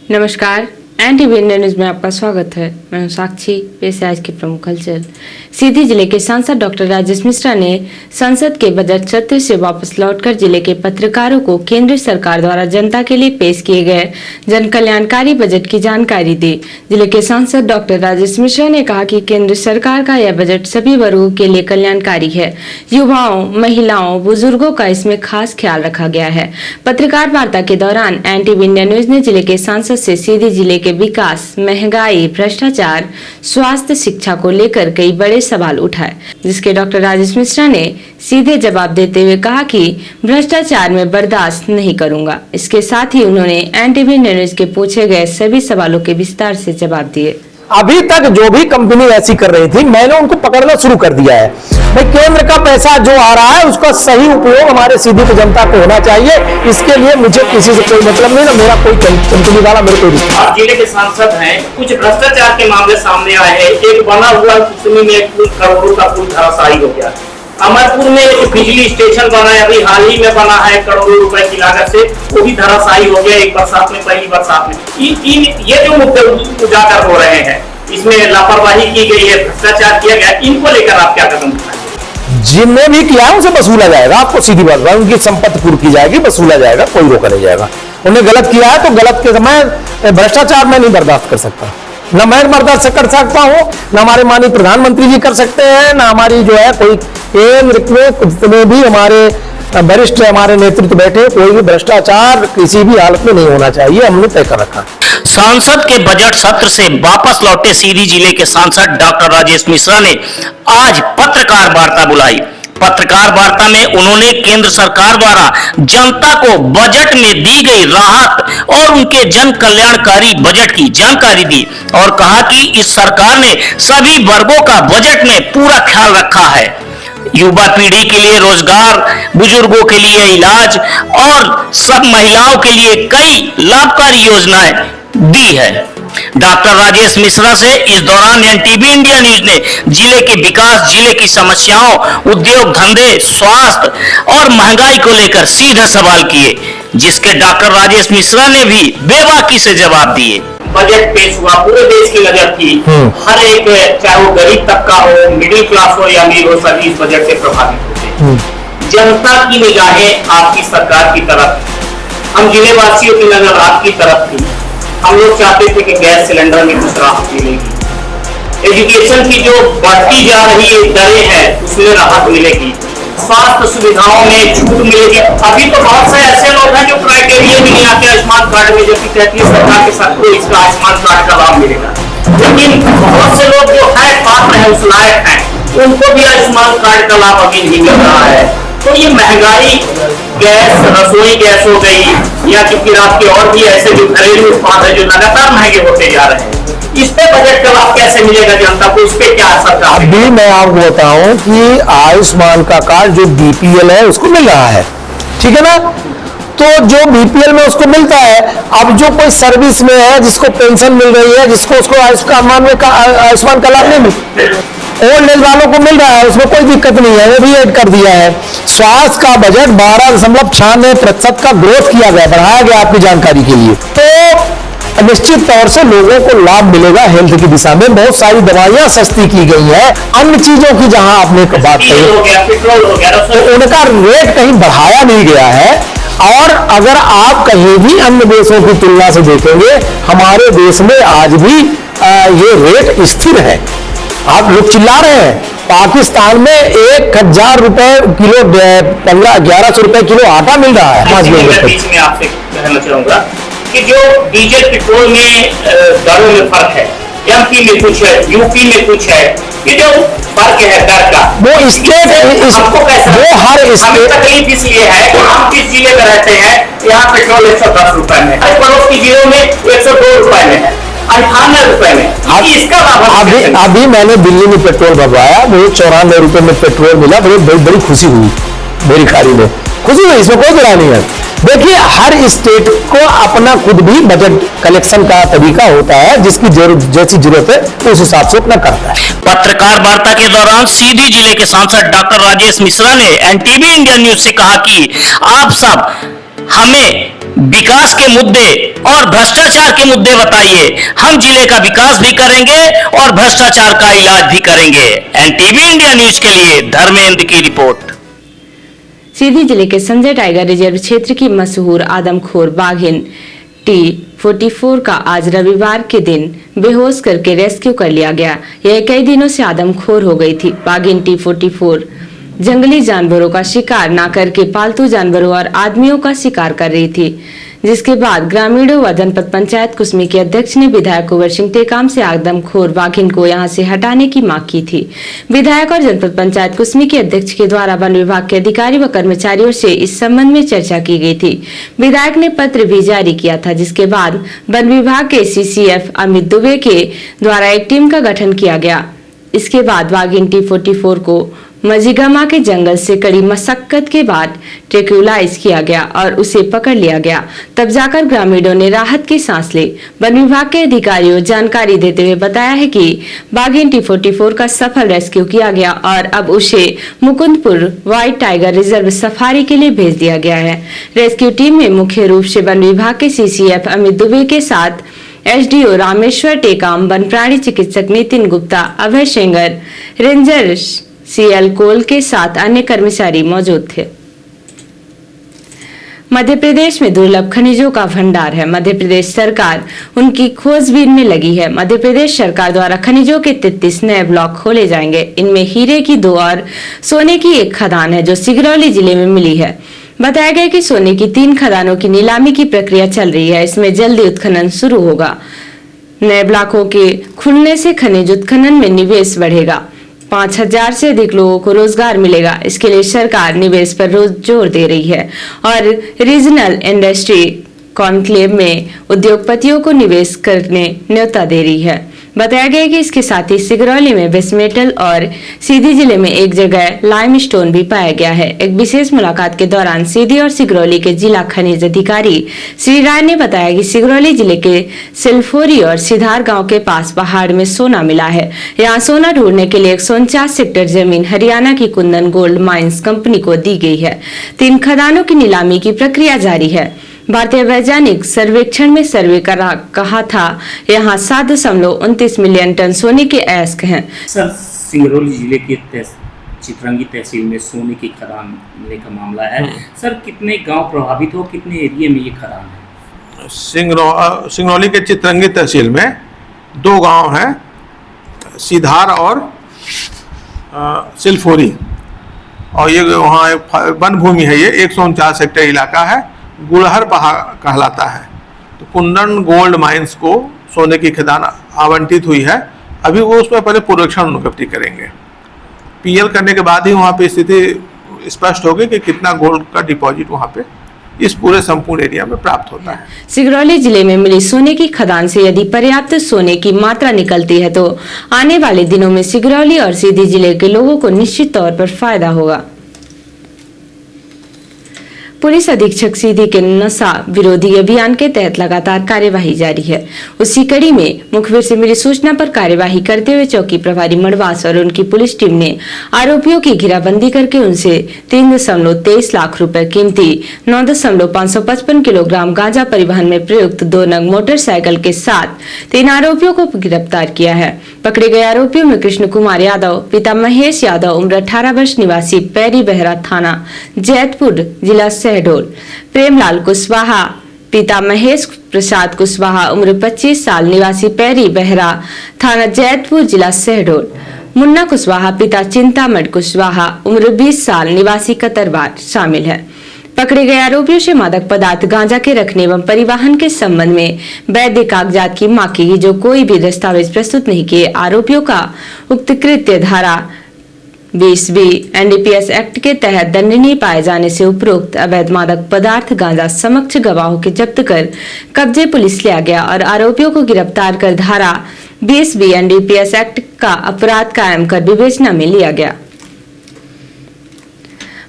नमस्कार, NTV India news में आपका स्वागत है। मैं हूं साक्षी। पेश है आज की प्रमुख हलचल। सीधी जिले के सांसद डॉक्टर राजेश मिश्रा ने संसद के बजट सत्र से वापस लौटकर जिले के पत्रकारों को केंद्र सरकार द्वारा जनता के लिए पेश किए गए जन कल्याणकारी बजट की जानकारी दी। जिले के सांसद डॉक्टर राजेश मिश्रा ने कहा कि केंद्र सरकार का यह बजट सभी वर्गों के लिए कल्याणकारी है। युवाओं, महिलाओं, बुजुर्गों का इसमें खास ख्याल रखा गया है। पत्रकार वार्ता के दौरान NTV इंडिया न्यूज ने जिले के सांसद से सीधी जिले के विकास, महंगाई, भ्रष्टाचार, स्वास्थ्य, शिक्षा को लेकर कई बड़े सवाल उठाए, जिसके डॉक्टर राजेश मिश्रा ने सीधे जवाब देते हुए कहा कि भ्रष्टाचार में बर्दाश्त नहीं करूंगा। इसके साथ ही उन्होंने NTV इंडिया न्यूज के पूछे गए सभी सवालों के विस्तार से जवाब दिए। अभी तक जो भी कंपनी ऐसी कर रही थी, मैंने उनको पकड़ना शुरू कर दिया है। भाई केंद्र का पैसा जो आ रहा है उसका सही उपयोग हमारे सीधी जनता को होना चाहिए। इसके लिए मुझे किसी से कोई मतलब नहीं, ना मेरा कोई कंपनी वाला मेरे को। आप जिले के सांसद हैं, कुछ भ्रष्टाचार के मामले सामने आए हैं। एक बना हुआ कुसमी में कुछ करोड़ों का पुल धराशायी हो गया। अमरपुर में एक बिजली स्टेशन बना है, अभी हाल ही में बना है, करोड़ों रुपए की लागत से, वो भी धराशायी हो गया एक बरसात में, पहली बरसात में। ये जो मुद्दे उजागर हो रहे हैं, इसमें लापरवाही की गई है, भ्रष्टाचार किया गया, इनको लेकर आप क्या कदम उठाएंगे? जिनने भी किया है उसे वसूला जाएगा। आपको सीधी बात है, उनकी संपत्ति पूरी की जाएगी, वसूला जाएगा, कोई रोका नहीं जाएगा। उन्हें गलत किया है तो गलत के समय भ्रष्टाचार मैं नहीं बर्दाश्त कर सकता, न मैं बर्दाश्त कर सकता हूँ, न हमारे माननीय प्रधानमंत्री जी कर सकते हैं, न हमारी जो है कोई केंद्र में जितने भी हमारे वरिष्ठ हमारे नेतृत्व बैठे, कोई भी भ्रष्टाचार किसी भी हालत में नहीं होना चाहिए, हमने तय कर रखा। सांसद के बजट सत्र से वापस लौटे सीधी जिले के सांसद डॉक्टर राजेश मिश्रा ने आज पत्रकार वार्ता बुलाई। पत्रकार वार्ता में उन्होंने केंद्र सरकार द्वारा जनता को बजट में दी गई राहत और उनके जन कल्याणकारी बजट की जानकारी दी और कहा कि इस सरकार ने सभी वर्गों का बजट में पूरा ख्याल रखा है। युवा पीढ़ी के लिए रोजगार, बुजुर्गों के लिए इलाज और सब महिलाओं के लिए कई लाभकारी योजनाएं दी है। डॉक्टर राजेश मिश्रा से इस दौरान NTV इंडिया न्यूज ने जिले के विकास, जिले की समस्याओं, उद्योग धंधे, स्वास्थ्य और महंगाई को लेकर सीधे सवाल किए, जिसके डॉक्टर राजेश मिश्रा ने भी बेबाकी से जवाब दिए। बजट पेश हुआ, पूरे देश की नजर थी, हर एक, चाहे वो गरीब तबका हो, मिडिल क्लास हो या अमीर हो, सभी इस बजट से प्रभावित होते। जनता की निगाहें आपकी सरकार की तरफ, हम जिले वासियों की नजर आपकी तरफ थी। हम लोग चाहते थे कि गैस सिलेंडर में कुछ राहत मिलेगी, एजुकेशन की जो बढ़ती जा रही है दरें हैं उसमें राहत मिलेगी, स्वास्थ्य सुविधाओं में छूट मिलेगी। अभी तो बहुत से ऐसे लोग हैं जो क्राइटेरिया भी नहीं आते आयुष्मान कार्ड में, जबकि कहती है सरकार के साथ को इसका आयुष्मान कार्ड का लाभ मिलेगा। लेकिन बहुत से लोग जो है पात्र है, उस लायक है, उनको भी आयुष्मान कार्ड का लाभ अभी नहीं मिल रहा है। तो ये महंगाई, गैस, रसोई गैस हो गई या कि फिर आपके और भी ऐसे जो घरेलू उत्पाद है जो लगातार महंगे होते जा रहे हैं, इस पे बजट का लाभ कैसे मिलेगा जनता को, इस पे क्या असर? अभी मैं आपको बताऊं कि आयुष्मान का कार्ड जो BPL है उसको मिल रहा है, ठीक है ना। तो जो BPL में उसको मिलता है, अब जो कोई सर्विस में है, जिसको पेंशन मिल रही है, जिसको उसको आयुष्मान का लाभ नहीं मिल, ओल्ड एज वालों को मिल रहा है, उसमें कोई दिक्कत नहीं है, वो भी ऐड कर दिया है। स्वास्थ्य का बजट 12.96% का ग्रोथ किया गया, बढ़ाया गया आपकी जानकारी के लिए। तो निश्चित तौर से लोगों को लाभ मिलेगा हेल्थ की दिशा में। बहुत सारी दवाइयां सस्ती की गई हैं, अन्य चीजों की जहां आपने बात कही, तो उनका रेट कहीं बढ़ाया नहीं गया है। और अगर आप कहीं भी अन्य देशों की तुलना से देखेंगे, हमारे देश में आज भी ये रेट स्थिर है। आप लोग चिल्ला रहे हैं, पाकिस्तान में 1000 रुपए किलो, 1100 रुपए किलो आटा मिल रहा है। बीच में आपसे कहना चाहूंगा कि जो डीजल पेट्रोल में दरों में फर्क है, MP में कुछ है, UP में कुछ है, ये जो फर्क है दर का, वो स्टेट हमको कैसा, वो हर स्टेट तकलीफ इसलिए है कि हम किस जिले में रहते हैं, यहाँ पेट्रोल 110 रुपए में, पड़ोस की जिलों में 102 रुपए में है, 98 रुपए में। इसका अभी मैंने दिल्ली में पेट्रोल भरवाया, मुझे 94 रुपए में पेट्रोल मिला, बड़ी खुशी हुई, मेरी खाड़ी में खुशी हुई, इसमें कोई बुराई नहीं है। देखिए, हर स्टेट को अपना खुद भी बजट कलेक्शन का तरीका होता है, जिसकी जैसी जरूरत है उस हिसाब से अपना करता है। पत्रकार वार्ता के दौरान सीधी जिले के सांसद डॉक्टर राजेश मिश्रा ने NTV इंडिया न्यूज से कहा कि आप सब हमें विकास के मुद्दे और भ्रष्टाचार के मुद्दे बताइए। हम जिले का विकास भी करेंगे और भ्रष्टाचार का इलाज भी करेंगे। एनटीवी इंडिया न्यूज के लिए धर्मेंद्र की रिपोर्ट। सीधी जिले के संजय टाइगर रिजर्व क्षेत्र की मशहूर आदमखोर बाघिन T44 का आज रविवार के दिन बेहोश करके रेस्क्यू कर लिया गया। यह कई दिनों से आदमखोर हो गई थी। बाघिन T44 जंगली जानवरों का शिकार न करके पालतू जानवरों और आदमियों का शिकार कर रही थी, जिसके बाद ग्रामीणों व जनपद पंचायत कुसमी के अध्यक्ष ने विधायक कुंवर सिंह टेकाम से आदमखोर बाघिन को यहां से हटाने की मांग की थी। विधायक और जनपद पंचायत कुसमी के अध्यक्ष के द्वारा वन विभाग के अधिकारी व कर्मचारियों से इस संबंध में चर्चा की गई थी। विधायक ने पत्र भी जारी किया था, जिसके बाद वन विभाग के CCF अमित दुबे के द्वारा एक टीम का गठन किया गया। इसके बाद बाघिन T44 को मजीगमा के जंगल से कड़ी मशक्कत के बाद ट्रैक्यूलाइज किया गया और उसे पकड़ लिया गया। तब जाकर ग्रामीणों ने राहत की सांस ली। वन विभाग के अधिकारियों जानकारी देते हुए बताया है कि बाघिन T44 का सफल रेस्क्यू किया गया और अब उसे Mukundpur white tiger reserve safari के लिए भेज दिया गया है। रेस्क्यू टीम में मुख्य रूप से वन विभाग के CCF अमित दुबे के साथ SDO रामेश्वर टेकाम, वन प्राणी चिकित्सक नितिन गुप्ता, अभय सेंगर, रेंजर CL कोल के साथ अन्य कर्मचारी मौजूद थे। मध्य प्रदेश में दुर्लभ खनिजों का भंडार है। मध्य प्रदेश सरकार उनकी खोजबीन में लगी है। मध्य प्रदेश सरकार द्वारा खनिजों के 33 नए ब्लॉक खोले जाएंगे। इनमें हीरे की 2 और सोने की 1 खदान है, जो सिगरौली जिले में मिली है। बताया गया कि सोने की 3 खदानों की नीलामी की प्रक्रिया चल रही है। इसमें जल्दी उत्खनन शुरू होगा। नए ब्लॉकों के खुलने से खनिज उत्खनन में निवेश बढ़ेगा। 5000 से अधिक लोगों को रोजगार मिलेगा। इसके लिए सरकार निवेश पर रोज जोर दे रही है और रीजनल इंडस्ट्री कॉन्क्लेव में उद्योगपतियों को निवेश करने न्योता दे रही है। बताया गया कि इसके साथ ही सिगरौली में बेस मेटल और सीधी जिले में एक जगह लाइमस्टोन भी पाया गया है। एक विशेष मुलाकात के दौरान सीधी और सिगरौली के जिला खनिज अधिकारी श्री राय ने बताया कि सिगरौली जिले के सिलफोरी और सिधार गांव के पास पहाड़ में सोना मिला है। यहाँ सोना ढूंढने के लिए 149 हेक्टेयर जमीन हरियाणा की कुंदन गोल्ड माइंस कंपनी को दी गई है। 3 खदानों की नीलामी की प्रक्रिया जारी है। भारतीय वैज्ञानिक सर्वेक्षण में सर्वे कहा था यहाँ 7.29 मिलियन टन सोने के अयस्क हैं। सर, सिंगरौली जिले के चितरंगी तहसील में सोने की खदान मिलने का मामला है। सर, कितने गांव प्रभावित हो, कितने एरिया में ये खदान है? सिंगरौली के चितरंगी तहसील में 2 गांव हैं, सिधार और सिलफोरी, और ये वहाँ वन भूमि है। ये 149 हेक्टेयर इलाका है, गुड़हर पहाड़ कहलाता है। तो कुंदन गोल्ड माइंस को सोने की खदान आवंटित हुई है। अभी वो उसमें पहले पुनरीक्षण अनुगति करेंगे। PL करने के बाद ही वहाँ पे स्थिति स्पष्ट होगी कि कितना गोल्ड का डिपॉजिट वहाँ पे इस पूरे संपूर्ण एरिया में प्राप्त होता है। सिगरौली जिले में मिली सोने की खदान से यदि पर्याप्त सोने की मात्रा निकलती है तो आने वाले दिनों में सिगरौली और सीधी जिले के लोगों को निश्चित तौर पर फायदा होगा। पुलिस अधीक्षक सीधी के नशा विरोधी अभियान के तहत लगातार कार्यवाही जारी है। उसी कड़ी में मुखबिर से मिली सूचना पर कार्यवाही करते हुए चौकी प्रभारी मड़वास और उनकी पुलिस टीम ने आरोपियों की घेराबंदी करके उनसे 3.23 लाख रुपए कीमती 9.555 किलोग्राम गांजा परिवहन में प्रयुक्त 2 नग मोटरसाइकिल के साथ 3 आरोपियों को गिरफ्तार किया है। पकड़े गए आरोपियों में कृष्ण कुमार यादव, पिता महेश यादव, उम्र 18 वर्ष, निवासी पैरी बहरा थाना जैतपुर जिला शहडोल, प्रेमलाल कुशवाहा, पिता महेश प्रसाद कुशवाहा, उम्र 25 साल, निवासी पैरी बहरा थाना जैतपुर जिला शहडोल, मुन्ना कुशवाहा, पिता चिंतामण कुशवाहा, उम्र 20 साल, निवासी कतरवार शामिल है। पकड़े गए आरोपियों से मादक पदार्थ गांजा के रखने एवं परिवहन के संबंध में वैध कागजात की मांग की, जो कोई भी दस्तावेज प्रस्तुत नहीं किए। आरोपियों का उक्त कृत्य धारा 20B NDPS एक्ट के तहत दंडनीय पाए जाने से उपरोक्त अवैध मादक पदार्थ गांजा समक्ष गवाहों के जब्त कर कब्जे पुलिस लिया गया और आरोपियों को गिरफ्तार कर धारा 20B NDPS एक्ट का अपराध कायम कर विवेचना में लिया गया।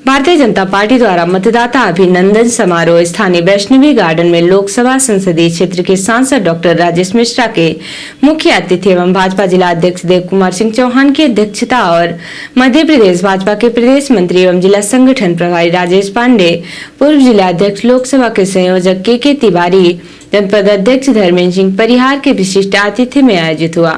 भारतीय जनता पार्टी द्वारा मतदाता अभिनंदन समारोह स्थानीय वैष्णवी गार्डन में लोकसभा संसदीय क्षेत्र के सांसद डॉक्टर राजेश मिश्रा के मुख्य अतिथि एवं भाजपा जिला अध्यक्ष देव कुमार सिंह चौहान की अध्यक्षता और मध्य प्रदेश भाजपा के प्रदेश मंत्री एवं जिला संगठन प्रभारी राजेश पांडे, पूर्व जिला अध्यक्ष लोकसभा के संयोजक के तिवारी, जनपद अध्यक्ष धर्मेंद्र सिंह परिहार के विशिष्ट आतिथ्य में आयोजित हुआ।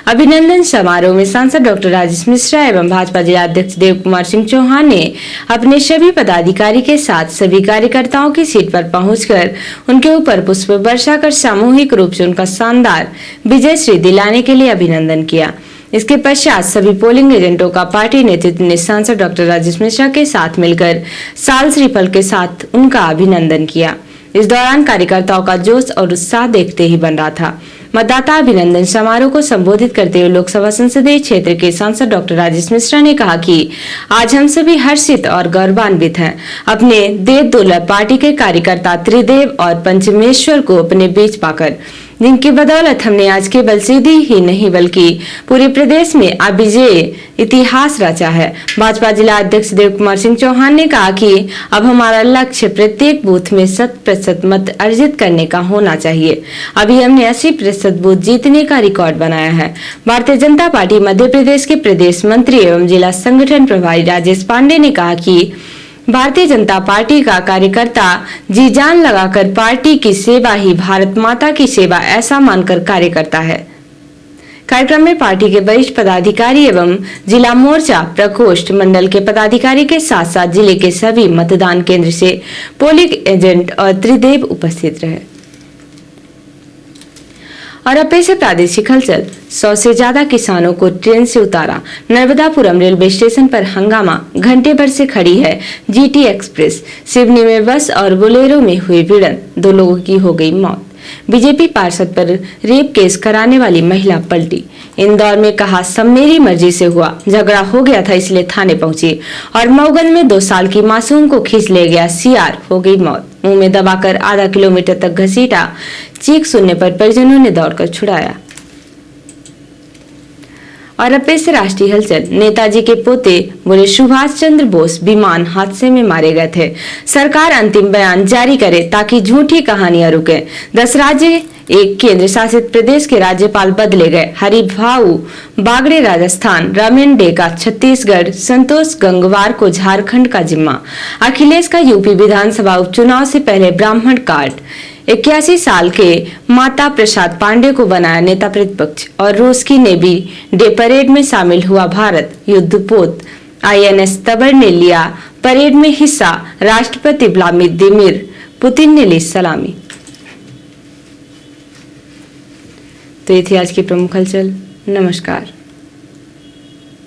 अभिनंदन समारोह में सांसद डॉक्टर राजेश मिश्रा एवं भाजपा जिला अध्यक्ष देव कुमार सिंह चौहान ने अपने सभी पदाधिकारी के साथ सभी कार्यकर्ताओं की सीट पर पहुंचकर उनके ऊपर पुष्प वर्षा कर सामूहिक रूप से उनका शानदार विजय श्री दिलाने के लिए अभिनंदन किया। इसके पश्चात सभी पोलिंग एजेंटों का पार्टी नेतृत्व ने सांसद डॉक्टर राजेश मिश्रा के साथ मिलकर साल श्रीफल के साथ उनका अभिनंदन किया। इस दौरान कार्यकर्ताओं का जोश और उत्साह देखते ही बन रहा था। मतदाता अभिनंदन समारोह को संबोधित करते हुए लोकसभा संसदीय क्षेत्र के सांसद डॉक्टर राजेश मिश्रा ने कहा कि आज हम सभी हर्षित और गौरवान्वित हैं। अपने देव दुर्लभ पार्टी के कार्यकर्ता त्रिदेव और पंचमेश्वर को अपने बीच पाकर, जिनकी बदौलत हमने आज केवल सीधी ही नहीं बल्कि पूरे प्रदेश में अविजेय इतिहास रचा है। भाजपा जिला अध्यक्ष देव कुमार सिंह चौहान ने कहा कि अब हमारा लक्ष्य प्रत्येक बूथ में 100% मत अर्जित करने का होना चाहिए। अभी हमने 80% बूथ जीतने का रिकॉर्ड बनाया है। भारतीय जनता पार्टी मध्य प्रदेश के प्रदेश मंत्री एवं जिला संगठन प्रभारी राजेश पांडे ने कहा कि भारतीय जनता पार्टी का कार्यकर्ता जी जान लगाकर पार्टी की सेवा ही भारत माता की सेवा ऐसा मानकर कार्य करता है। कार्यक्रम में पार्टी के वरिष्ठ पदाधिकारी एवं जिला मोर्चा प्रकोष्ठ मंडल के पदाधिकारी के साथ साथ जिले के सभी मतदान केंद्र से पोलिंग एजेंट और त्रिदेव उपस्थित रहे। और अब पेश है प्रादेशिक हलचल। 100 से ज्यादा किसानों को ट्रेन से उतारा। नर्मदापुरम रेलवे स्टेशन पर हंगामा, घंटे भर से खड़ी है जीटी एक्सप्रेस। सिवनी में बस और बोलेरो में हुई भिड़ंत, 2 लोगों की हो गई मौत। बीजेपी पार्षद पर रेप केस कराने वाली महिला पलटी। इंदौर में कहा सब मेरी मर्जी से हुआ, झगड़ा हो गया था इसलिए थाने पहुंची। और मऊगन में 2 साल की मासूम को खींच ले गया सीआर, हो गई मौत। मुंह में दबाकर आधा किलोमीटर तक घसीटा, चीख सुनने पर परिजनों ने दौड़कर छुड़ाया। और अब पेश राष्ट्रीय हलचल। नेताजी के पोते बोले सुभाष चंद्र बोस विमान हादसे में मारे गए थे। सरकार अंतिम बयान जारी करे ताकि झूठी कहानियां रुके। 10 राज्य एक केंद्र शासित प्रदेश के राज्यपाल बदले गए। हरिभाऊ बागड़े राजस्थान, रमेन डेका छत्तीसगढ़, संतोष गंगवार को झारखंड का जिम्मा। अखिलेश का यूपी विधानसभा उपचुनाव से पहले ब्राह्मण कार्ड। 81 साल के माता प्रसाद पांडे को बनाया नेता प्रतिपक्ष। और रूस की नेवी डे परेड में शामिल हुआ भारत। युद्धपोत INS तबर ने लिया परेड में हिस्सा। राष्ट्रपति व्लादिमीर पुतिन ने ली सलामी। तो ये थी आज की प्रमुख हलचल। नमस्कार।